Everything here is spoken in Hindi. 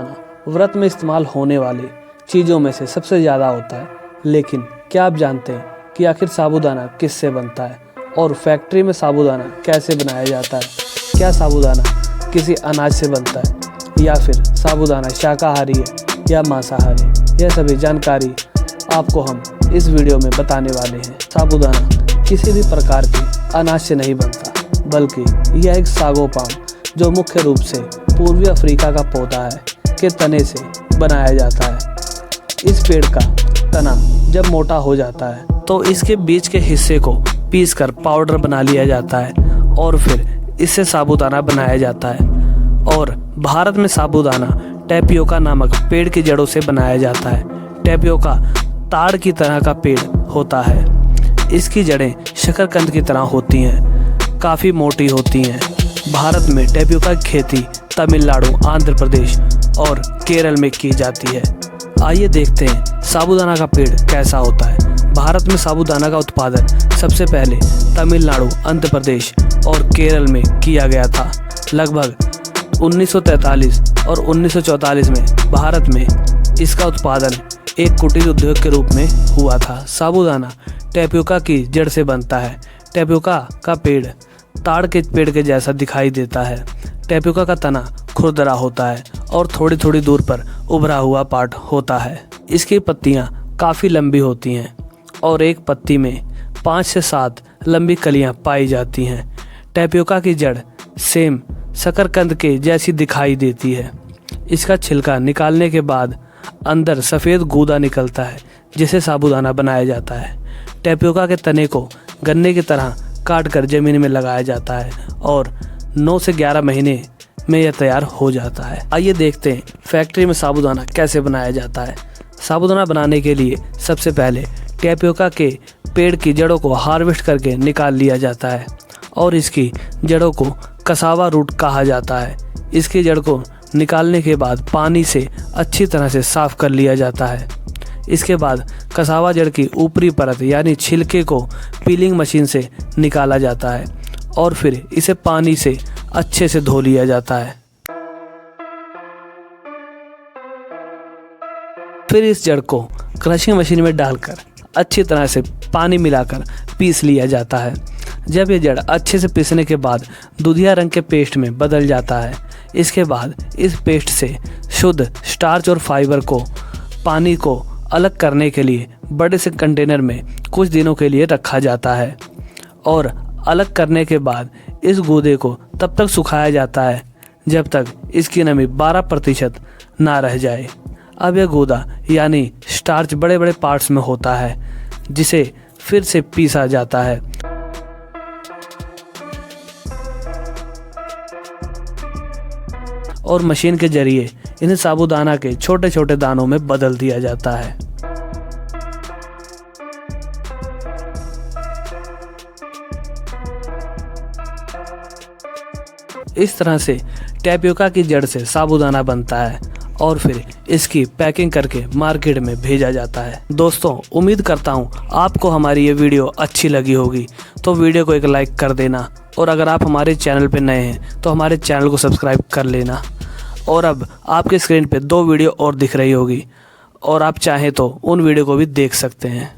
साबूदाना व्रत में इस्तेमाल होने वाली चीज़ों में से सबसे ज़्यादा होता है। लेकिन क्या आप जानते हैं कि आखिर साबूदाना किससे बनता है और फैक्ट्री में साबूदाना कैसे बनाया जाता है? क्या साबूदाना किसी अनाज से बनता है या फिर साबूदाना शाकाहारी है या मांसाहारी? यह सभी जानकारी आपको हम इस वीडियो में बताने वाले हैं। साबूदाना किसी भी प्रकार के अनाज से नहीं बनता, बल्कि यह एक सागो पाम जो मुख्य रूप से पूर्वी अफ्रीका का पौधा है के तने से बनाया जाता है। इस पेड़ का तना जब मोटा हो जाता है तो इसके बीच के हिस्से को पीसकर पाउडर बना लिया जाता है और फिर इससे साबूदाना बनाया जाता है। और भारत में साबूदाना टैपियोका नामक पेड़ की जड़ों से बनाया जाता है। टैपियोका ताड़ की तरह का पेड़ होता है। इसकी जड़ें शकरकंद की तरह होती हैं, काफ़ी मोटी होती हैं। भारत में टैपियोका की खेती तमिलनाडु, आंध्र प्रदेश और केरल में की जाती है। आइए देखते हैं साबूदाना का पेड़ कैसा होता है। भारत में साबूदाना का उत्पादन सबसे पहले तमिलनाडु, आंध्र प्रदेश और केरल में किया गया था। लगभग 1943 और 1944 में भारत में इसका उत्पादन एक कुटीर उद्योग के रूप में हुआ था। साबूदाना टैपियोका की जड़ से बनता है। टैपियोका का पेड़ ताड़ के पेड़ के जैसा दिखाई देता है। टैपियोका का तना खुरदरा होता है और थोड़ी थोड़ी दूर पर उभरा हुआ पार्ट होता है। इसकी पत्तियां काफ़ी लंबी होती हैं और एक पत्ती में 5 से 7 लंबी कलियां पाई जाती हैं। टैपियोका की जड़ सेम शकरकंद के जैसी दिखाई देती है। इसका छिलका निकालने के बाद अंदर सफ़ेद गूदा निकलता है जिसे साबूदाना बनाया जाता है। टैपियोका के तने को गन्ने की तरह काट कर ज़मीन में लगाया जाता है और 9 से 11 महीने में यह तैयार हो जाता है। आइए देखते हैं फैक्ट्री में साबूदाना कैसे बनाया जाता है। साबूदाना बनाने के लिए सबसे पहले टैपियोका के पेड़ की जड़ों को हार्वेस्ट करके निकाल लिया जाता है और इसकी जड़ों को कसावा रूट कहा जाता है। इसकी जड़ को निकालने के बाद पानी से अच्छी तरह से साफ़ कर लिया जाता है। इसके बाद कसावा जड़ की ऊपरी परत यानी छिलके को पीलिंग मशीन से निकाला जाता है और फिर इसे पानी से अच्छे से धो लिया जाता है। फिर इस जड़ को क्रशिंग मशीन में डालकर अच्छी तरह से पानी मिलाकर पीस लिया जाता है। जब ये जड़ अच्छे से पीसने के बाद दूधिया रंग के पेस्ट में बदल जाता है। इसके बाद इस पेस्ट से शुद्ध स्टार्च और फाइबर को पानी को अलग करने के लिए बड़े से कंटेनर में कुछ दिनों के लिए रखा जाता है और अलग करने के बाद इस गूदे को तब तक सुखाया जाता है जब तक इसकी नमी 12% ना रह जाए। अब यह गूदा यानी स्टार्च बड़े बड़े पार्ट्स में होता है जिसे फिर से पीसा जाता है और मशीन के जरिए इन्हें साबूदाना के छोटे छोटे दानों में बदल दिया जाता है। इस तरह से टैपियोका की जड़ से साबूदाना बनता है और फिर इसकी पैकिंग करके मार्केट में भेजा जाता है। दोस्तों, उम्मीद करता हूँ आपको हमारी ये वीडियो अच्छी लगी होगी, तो वीडियो को एक लाइक कर देना और अगर आप हमारे चैनल पर नए हैं तो हमारे चैनल को सब्सक्राइब कर लेना। और अब आपके स्क्रीन पे 2 वीडियो और दिख रही होगी और आप चाहें तो उन वीडियो को भी देख सकते हैं।